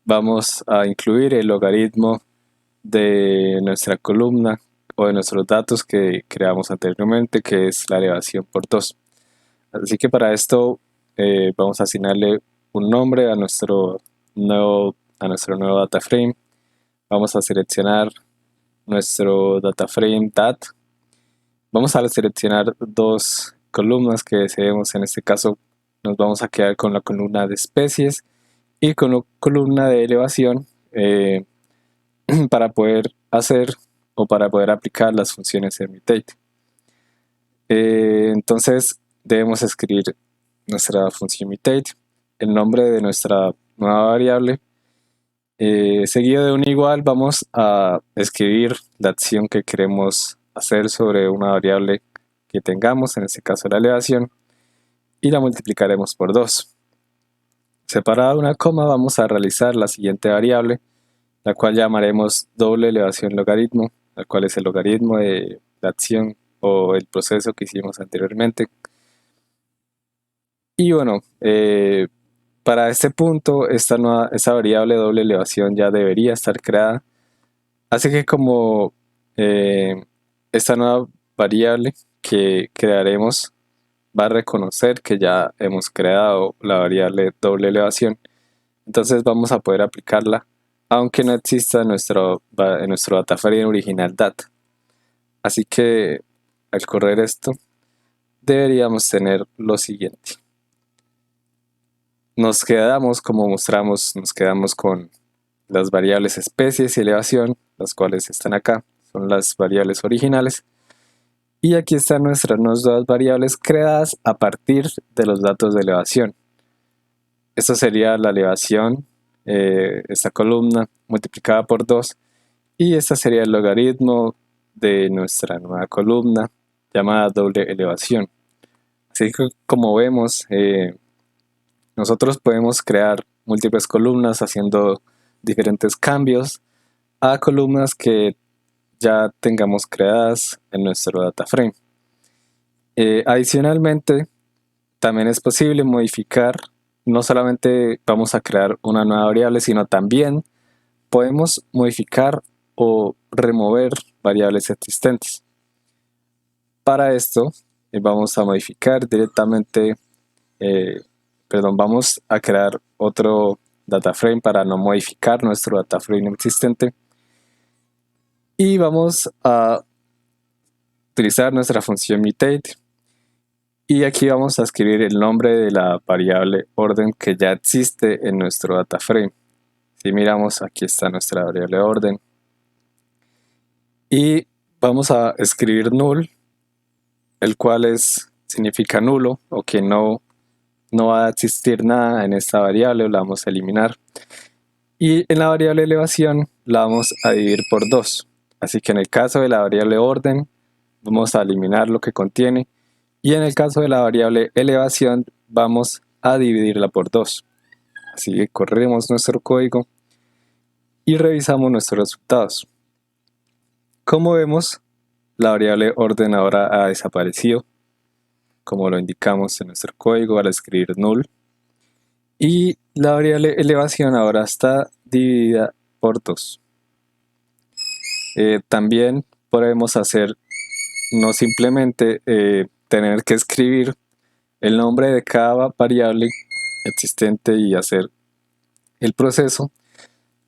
vamos a incluir el logaritmo de nuestra columna o de nuestros datos que creamos anteriormente, que es la elevación por 2. Así que para esto vamos a asignarle un nombre a nuestro nuevo data frame. Vamos a seleccionar nuestro data frame dat. Vamos a seleccionar dos columnas que deseemos. En este caso nos vamos a quedar con la columna de especies y con la columna de elevación para poder hacer o para poder aplicar las funciones en Mutate. Entonces debemos escribir nuestra función Mutate, el nombre de nuestra nueva variable, seguido de un igual. Vamos a escribir la acción que queremos hacer sobre una variable que tengamos, en este caso la elevación, y la multiplicaremos por 2. Separada una coma, vamos a realizar la siguiente variable, la cual llamaremos doble elevación logaritmo, la cual es el logaritmo de la acción o el proceso que hicimos anteriormente. Y bueno, para este punto esta variable doble elevación ya debería estar creada. Así que como esta nueva variable que crearemos va a reconocer que ya hemos creado la variable doble elevación, entonces vamos a poder aplicarla aunque no exista en nuestro data frame original data. Así que al correr esto deberíamos tener lo siguiente. Nos quedamos, como mostramos, con las variables especies y elevación, las cuales están acá, son las variables originales. Y aquí están nuestras dos variables creadas a partir de los datos de elevación. Esto sería la elevación, esta columna multiplicada por 2, y este sería el logaritmo de nuestra nueva columna llamada doble elevación. Así que como vemos, nosotros podemos crear múltiples columnas haciendo diferentes cambios a columnas que ya tengamos creadas en nuestro data frame. Adicionalmente, también es posible modificar. No solamente vamos a crear una nueva variable, sino también podemos modificar o remover variables existentes. Para esto vamos a modificar directamente, vamos a crear otro data frame para no modificar nuestro data frame existente. Y vamos a utilizar nuestra función Mutate. Y aquí vamos a escribir el nombre de la variable orden que ya existe en nuestro data frame. Si miramos, aquí está nuestra variable orden. Y vamos a escribir null, el cual significa nulo o que no va a existir nada en esta variable, la vamos a eliminar. Y en la variable elevación la vamos a dividir por 2. Así que en el caso de la variable orden vamos a eliminar lo que contiene. Y en el caso de la variable elevación vamos a dividirla por 2. Así que corremos nuestro código y revisamos nuestros resultados. Como vemos, la variable orden ahora ha desaparecido, como lo indicamos en nuestro código al escribir null. Y la variable elevación ahora está dividida por 2. También podemos hacer no simplemente tener que escribir el nombre de cada variable existente y hacer el proceso,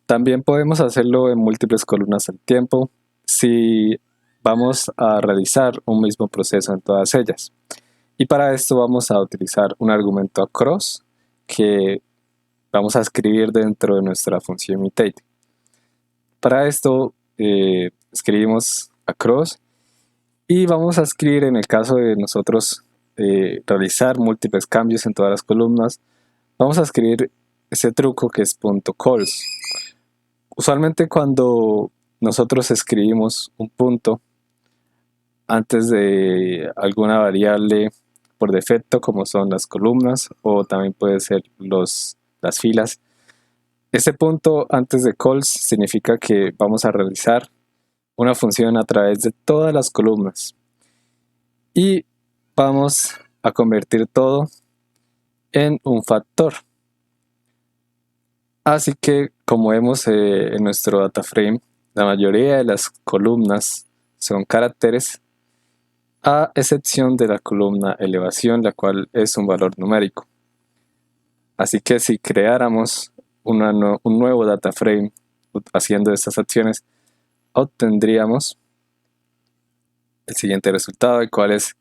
También podemos hacerlo en múltiples columnas al tiempo si vamos a realizar un mismo proceso en todas ellas. Y para esto vamos a utilizar un argumento across que vamos a escribir dentro de nuestra función mutate. Para esto escribimos across y vamos a escribir, en el caso de nosotros realizar múltiples cambios en todas las columnas, vamos a escribir ese truco que es .calls. Usualmente cuando nosotros escribimos un punto antes de alguna variable por defecto, como son las columnas o también puede ser las filas, ese punto antes de calls significa que vamos a realizar una función a través de todas las columnas y vamos a convertir todo en un factor. Así que, como vemos en nuestro data frame, la mayoría de las columnas son caracteres, a excepción de la columna elevación, la cual es un valor numérico. Así que si creáramos un nuevo data frame haciendo estas acciones, obtendríamos el siguiente resultado, el cual es,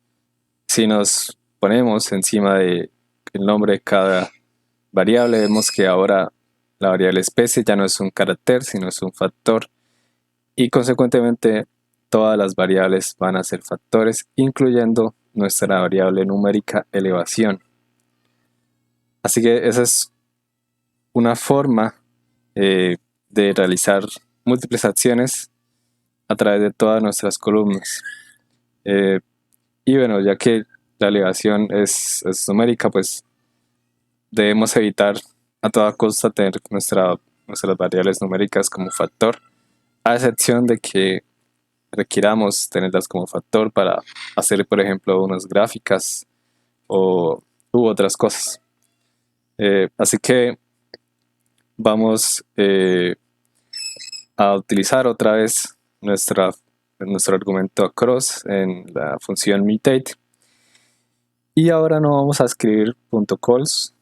si nos ponemos encima del nombre de cada variable, vemos que ahora la variable especie ya no es un carácter, sino es un factor, y consecuentemente todas las variables van a ser factores, incluyendo nuestra variable numérica elevación. Así que esa es una forma de realizar múltiples acciones a través de todas nuestras columnas. Y bueno, ya que la elevación es numérica, pues debemos evitar a toda costa tener nuestras variables numéricas como factor, a excepción de que requiramos tenerlas como factor para hacer, por ejemplo, unas gráficas u otras cosas. Así que vamos a utilizar otra vez nuestro argumento across en la función mutate, y ahora no vamos a escribir .calls,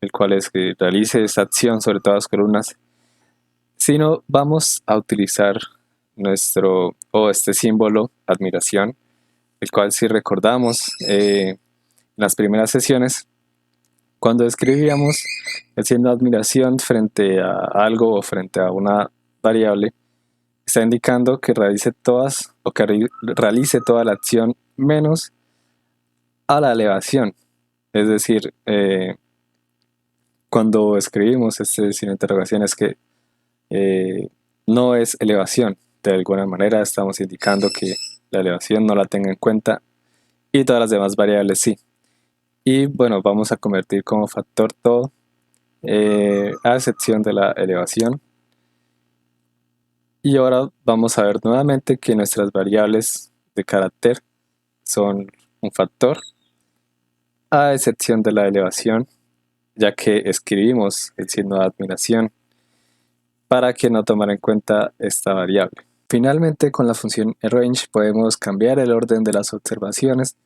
el cual es que realice esta acción sobre todas las columnas, sino vamos a utilizar este símbolo admiración, el cual, si recordamos en las primeras sesiones, cuando escribíamos el signo de admiración frente a algo o frente a una variable, está indicando que realice realice toda la acción menos a la elevación. Es decir, cuando escribimos este signo de interrogación es que no es elevación. De alguna manera estamos indicando que la elevación no la tenga en cuenta y todas las demás variables sí. Y bueno, vamos a convertir como factor todo, a excepción de la elevación. Y ahora vamos a ver nuevamente que nuestras variables de carácter son un factor, a excepción de la elevación, ya que escribimos el signo de admiración para que no tomara en cuenta esta variable. Finalmente, con la función arrange podemos cambiar el orden de las observaciones.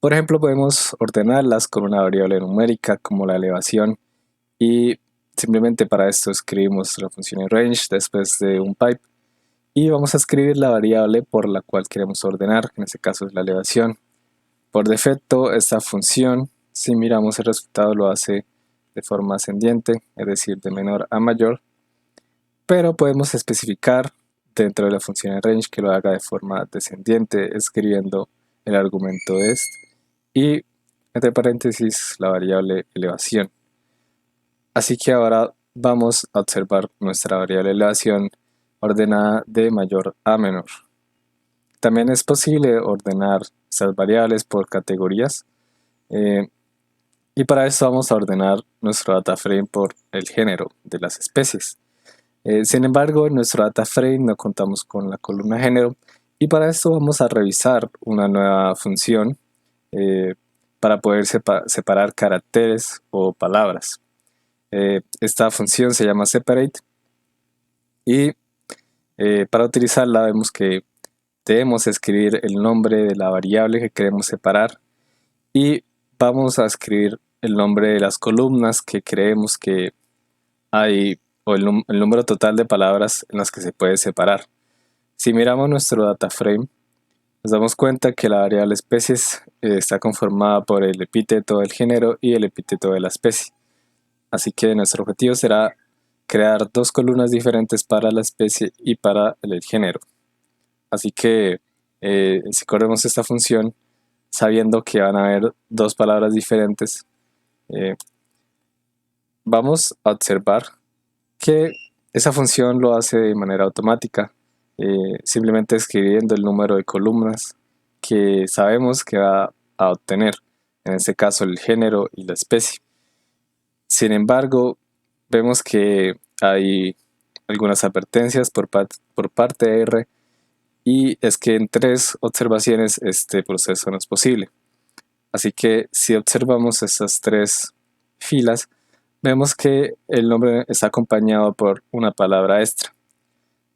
Por ejemplo, podemos ordenarlas con una variable numérica como la elevación, y simplemente para esto escribimos la función arrange después de un pipe y vamos a escribir la variable por la cual queremos ordenar, que en este caso es la elevación. Por defecto, esta función, si miramos el resultado, lo hace de forma ascendiente, es decir, de menor a mayor, pero podemos especificar dentro de la función arrange que lo haga de forma descendiente, escribiendo el argumento dest y entre paréntesis la variable elevación. Así que ahora vamos a observar nuestra variable elevación ordenada de mayor a menor. También es posible ordenar estas variables por categorías, y para eso vamos a ordenar nuestro data frame por el género de las especies. Sin embargo, en nuestro data frame no contamos con la columna género, y para esto vamos a revisar una nueva función para poder separar caracteres o palabras. Esta función se llama separate, y para utilizarla vemos que debemos escribir el nombre de la variable que queremos separar y vamos a escribir el nombre de las columnas que creemos que hay o el número total de palabras en las que se puede separar. Si miramos nuestro data frame, nos damos cuenta que la variable especies está conformada por el epíteto del género y el epíteto de la especie. Así que nuestro objetivo será crear dos columnas diferentes para la especie y para el género. Así que si corremos esta función, sabiendo que van a haber dos palabras diferentes, vamos a observar que esa función lo hace de manera automática, simplemente escribiendo el número de columnas que sabemos que va a obtener, en este caso el género y la especie. Sin embargo, vemos que hay algunas advertencias por parte de R, y es que en 3 observaciones este proceso no es posible. Así que si observamos estas 3 filas, vemos que el nombre está acompañado por una palabra extra.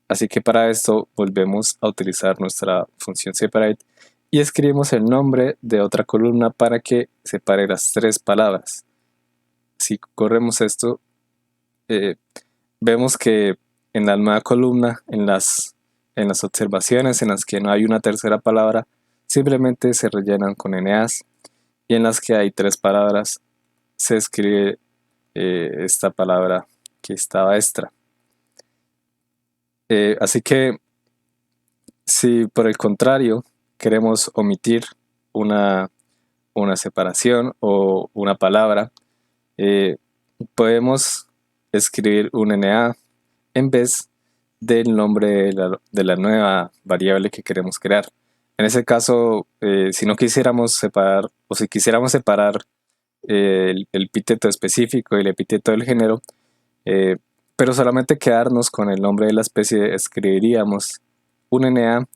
Así que para esto volvemos a utilizar nuestra función separate y escribimos el nombre de otra columna para que separe las 3 palabras. Si corremos esto, vemos que en la nueva columna, en las observaciones en las que no hay una tercera palabra, simplemente se rellenan con NAs, y en las que hay 3 palabras se escribe esta palabra que estaba extra. Así que si por el contrario queremos omitir una separación o una palabra, podemos escribir un NA en vez del nombre de la nueva variable que queremos crear. En ese caso, si no quisiéramos separar, o si quisiéramos separar el epíteto específico y el epíteto del género, pero solamente quedarnos con el nombre de la especie, escribiríamos un NA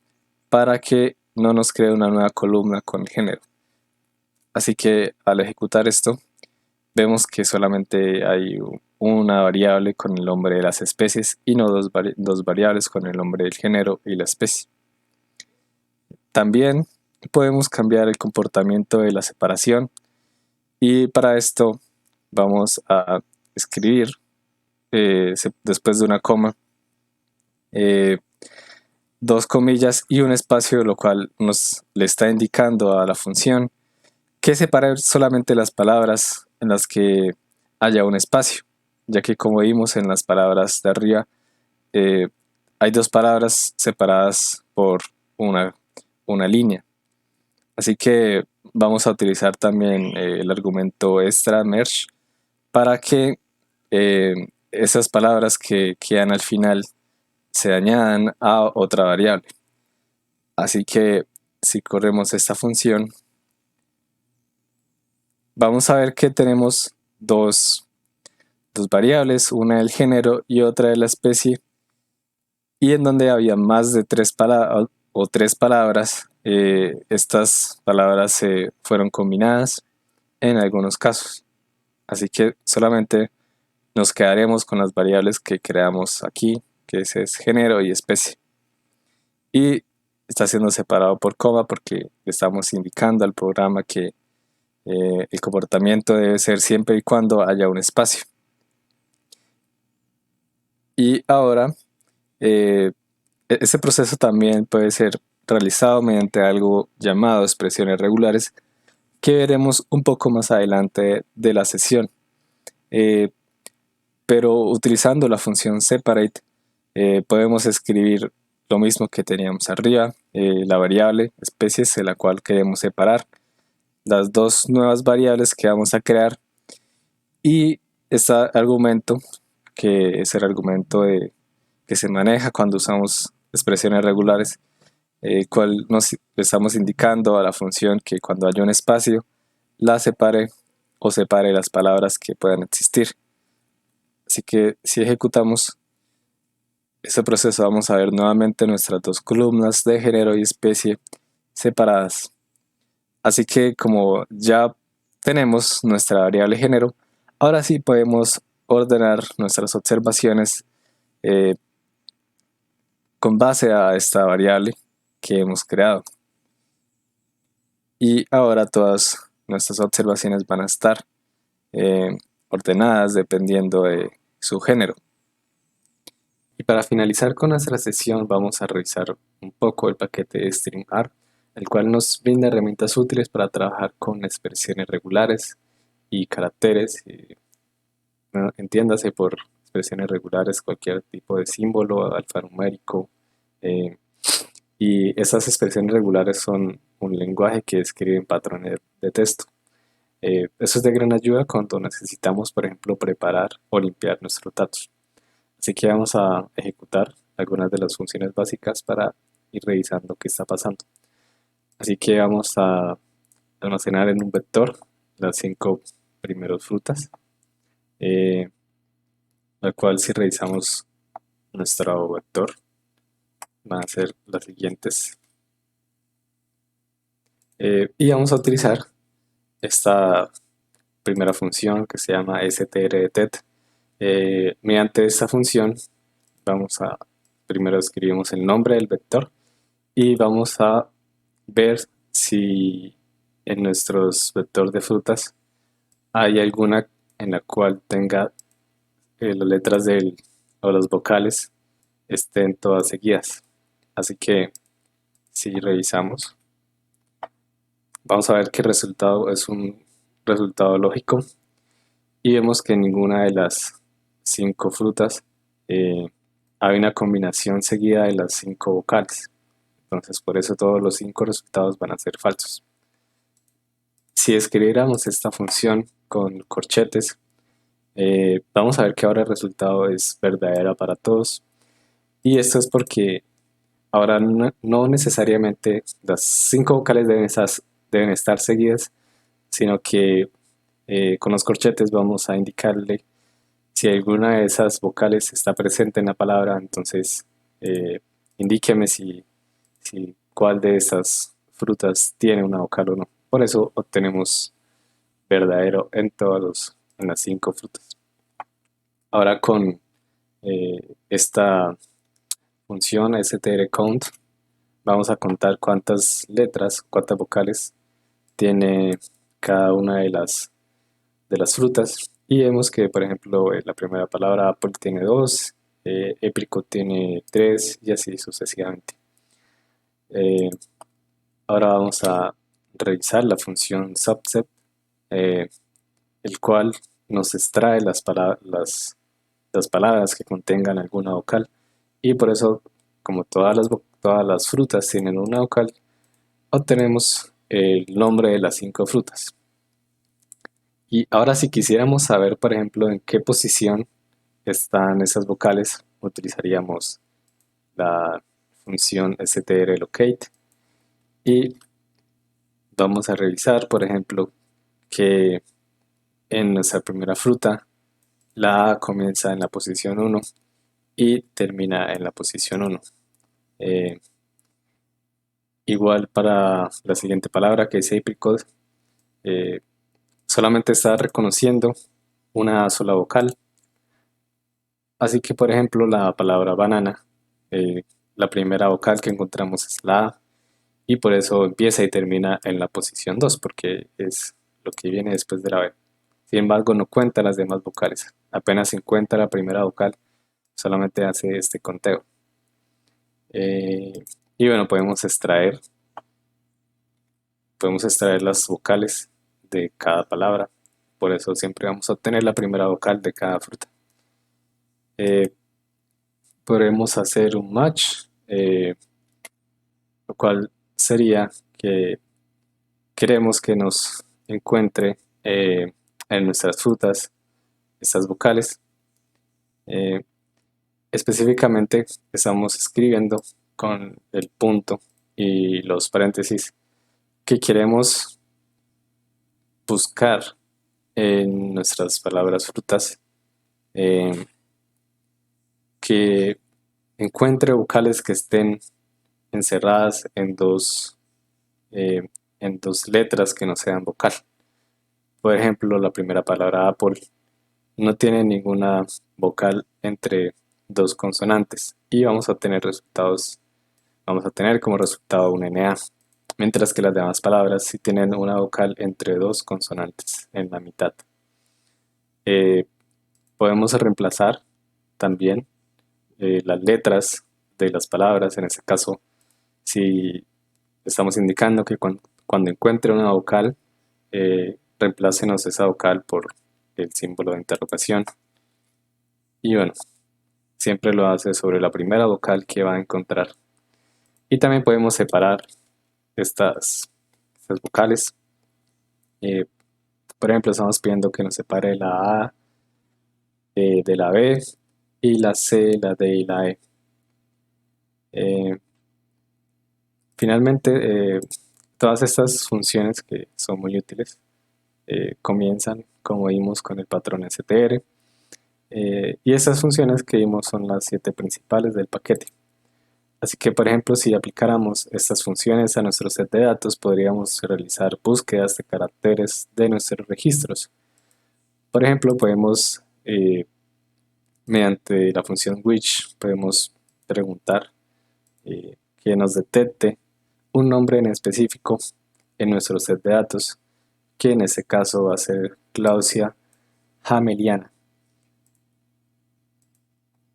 para que no nos cree una nueva columna con el género. Así que al ejecutar esto, vemos que solamente hay una variable con el nombre de las especies y no dos variables con el nombre del género y la especie. También podemos cambiar el comportamiento de la separación, y para esto vamos a escribir después de una coma 2 comillas y un espacio, lo cual le está indicando a la función que separe solamente las palabras en las que haya un espacio, ya que como vimos en las palabras de arriba, hay 2 palabras separadas por una línea. Así que vamos a utilizar también el argumento extra merge para que esas palabras que quedan al final se añadan a otra variable. Así que si corremos esta función, vamos a ver que tenemos dos variables, una del género y otra de la especie, y en donde había más de 3 palabras, estas palabras se fueron combinadas en algunos casos. Así que solamente nos quedaremos con las variables que creamos aquí, que es género y especie. Y está siendo separado por coma porque le estamos indicando al programa que el comportamiento debe ser siempre y cuando haya un espacio. Y ahora, este proceso también puede ser realizado mediante algo llamado expresiones regulares, que veremos un poco más adelante de la sesión. Pero utilizando la función separate, podemos escribir lo mismo que teníamos arriba, la variable especies de la cual queremos separar, las 2 nuevas variables que vamos a crear, y este argumento, que es el argumento que se maneja cuando usamos expresiones regulares, cual nos estamos indicando a la función que cuando haya un espacio la separe o separe las palabras que puedan existir. Así que si ejecutamos ese proceso, vamos a ver nuevamente nuestras 2 columnas de género y especie separadas. Así que como ya tenemos nuestra variable género, ahora sí podemos ordenar nuestras observaciones con base a esta variable que hemos creado. Y ahora todas nuestras observaciones van a estar ordenadas dependiendo de su género. Y para finalizar con nuestra sesión vamos a revisar un poco el paquete StringR, el cual nos brinda herramientas útiles para trabajar con expresiones regulares y caracteres. ¿No? Entiéndase por expresiones regulares cualquier tipo de símbolo alfanumérico. eh, y esas expresiones regulares son un lenguaje que describe patrones de texto. Eso es de gran ayuda cuando necesitamos, por ejemplo, preparar o limpiar nuestros datos. Así que vamos a ejecutar algunas de las funciones básicas para ir revisando qué está pasando. Así que vamos a almacenar en un vector las 5 primeras frutas, eh, la cual si revisamos nuestro vector van a ser las siguientes. Y vamos a utilizar esta primera función que se llama strdet. Mediante esta función primero escribimos el nombre del vector y vamos a ver si en nuestros vectores de frutas hay alguna en la cual tenga las letras o las vocales estén todas seguidas. Así que si revisamos, vamos a ver que el resultado es un resultado lógico y vemos que en ninguna de las 5 frutas hay una combinación seguida de las 5 vocales. Entonces por eso todos los 5 resultados van a ser falsos. Si escribiéramos esta función con corchetes, vamos a ver que ahora el resultado es verdadero para todos. Y esto es porque ahora no necesariamente las 5 vocales deben estar seguidas, sino que con los corchetes vamos a indicarle si alguna de esas vocales está presente en la palabra. Entonces indíqueme si cuál de estas frutas tiene una vocal o no. Por eso obtenemos verdadero en las 5 frutas. Ahora con esta función strcount vamos a contar cuántas letras, cuántas vocales tiene cada una de las frutas y vemos que por ejemplo la primera palabra apple tiene 2, apricot tiene 3 y así sucesivamente. Ahora vamos a revisar la función subset, el cual nos extrae las palabras que contengan alguna vocal y por eso como todas las frutas tienen una vocal, obtenemos el nombre de las 5 frutas. Y ahora si quisiéramos saber por ejemplo en qué posición están esas vocales, utilizaríamos la función strlocate y vamos a revisar por ejemplo que en nuestra primera fruta la A comienza en la posición 1 y termina en la posición 1. Igual para la siguiente palabra que es apricot, solamente está reconociendo una sola vocal. Así que por ejemplo la palabra banana, la primera vocal que encontramos es la A y por eso empieza y termina en la posición 2 porque es lo que viene después de la B. Sin embargo no cuenta las demás vocales, apenas se encuentra la primera vocal, solamente hace este conteo. Y bueno, podemos extraer las vocales de cada palabra, por eso siempre vamos a obtener la primera vocal de cada fruta. Podremos hacer un match, lo cual sería que queremos que nos encuentre en nuestras frutas estas vocales. Específicamente estamos escribiendo con el punto y los paréntesis que queremos buscar en nuestras palabras frutas, que encuentre vocales que estén encerradas en dos letras que no sean vocal. Por ejemplo, la primera palabra apple no tiene ninguna vocal entre 2 consonantes y vamos a tener como resultado un NA, mientras que las demás palabras sí tienen una vocal entre 2 consonantes en la mitad. Podemos reemplazar también las letras de las palabras. En este caso, si estamos indicando que cuando encuentre una vocal, reemplácenos esa vocal por el símbolo de interrogación. Y bueno, siempre lo hace sobre la primera vocal que va a encontrar. Y también podemos separar estas vocales. Eh, por ejemplo, estamos pidiendo que nos separe la A de la B y la C, la D y la E. Eh, Finalmente, todas estas funciones que son muy útiles comienzan, como vimos, con el patrón str. Y esas funciones que vimos son las 7 principales del paquete. Así que, por ejemplo, si aplicáramos estas funciones a nuestro set de datos, podríamos realizar búsquedas de caracteres de nuestros registros. Por ejemplo, podemos, mediante la función which, podemos preguntar que nos detecte un nombre en específico en nuestro set de datos, que en este caso va a ser Claudia Hameliana.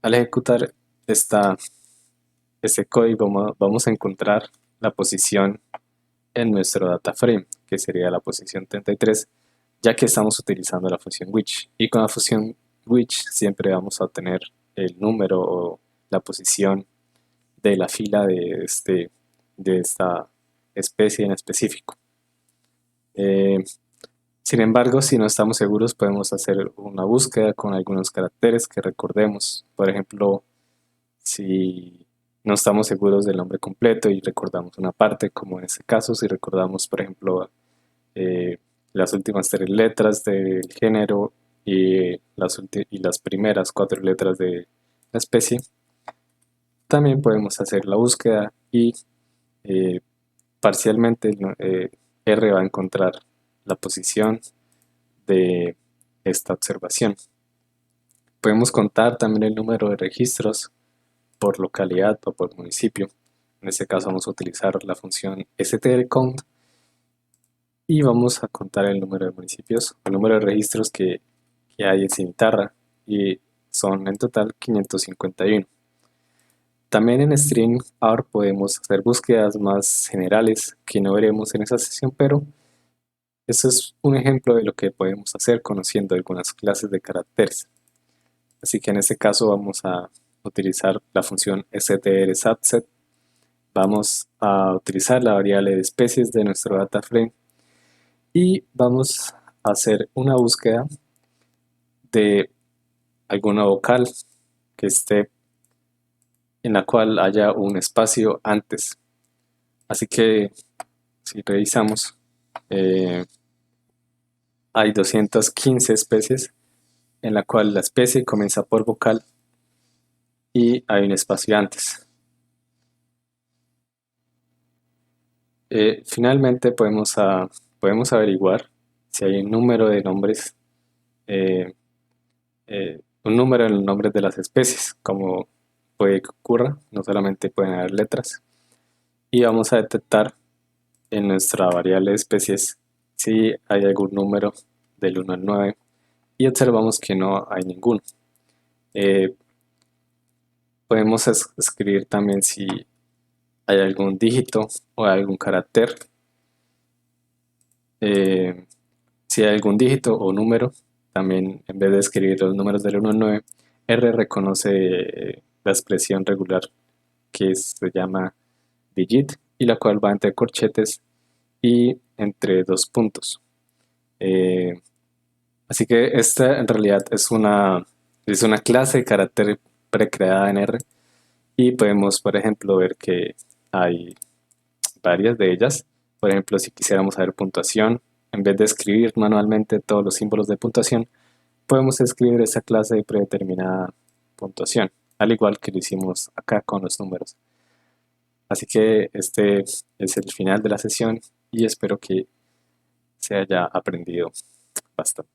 Al ejecutar este código vamos a encontrar la posición en nuestro data frame, que sería la posición 33, ya que estamos utilizando la función which. Y con la función which siempre vamos a obtener el número o la posición de la fila de esta especie en específico. Sin embargo, si no estamos seguros, podemos hacer una búsqueda con algunos caracteres que recordemos. Por ejemplo, si no estamos seguros del nombre completo y recordamos una parte, como en este caso, si recordamos, por ejemplo, las últimas 3 letras del género y las primeras 4 letras de la especie, también podemos hacer la búsqueda y parcialmente R va a encontrar la posición de esta observación. Podemos contar también el número de registros por localidad o por municipio. En este caso vamos a utilizar la función strcount y vamos a contar el número de municipios, el número de registros que hay en Cimitarra, y son en total 551. También en string.out podemos hacer búsquedas más generales que no veremos en esa sesión, pero eso es un ejemplo de lo que podemos hacer conociendo algunas clases de caracteres. Así que en este caso vamos a utilizar la función str_subset. Vamos a utilizar la variable de especies de nuestro data frame y vamos a hacer una búsqueda de alguna vocal que esté en la cual haya un espacio antes. Así que si revisamos, hay 215 especies en la cual la especie comienza por vocal y hay un espacio antes. Finalmente podemos averiguar si hay un número de nombres, un número en los nombres de las especies, como puede que ocurra, no solamente pueden haber letras, y vamos a detectar en nuestra variable de especies si hay algún número del 1 al 9 y observamos que no hay ninguno. Podemos escribir también si hay algún dígito o algún carácter. Si hay algún dígito o número, también en vez de escribir los números del 1 al 9, R reconoce la expresión regular que se llama digit y la cual va entre corchetes y entre 2 puntos. Así que esta en realidad es una clase de carácter precreada en R y podemos, por ejemplo, ver que hay varias de ellas. Por ejemplo, si quisiéramos saber puntuación, en vez de escribir manualmente todos los símbolos de puntuación, podemos escribir esa clase de predeterminada puntuación, al igual que lo hicimos acá con los números. Así que este es el final de la sesión y espero que se haya aprendido bastante.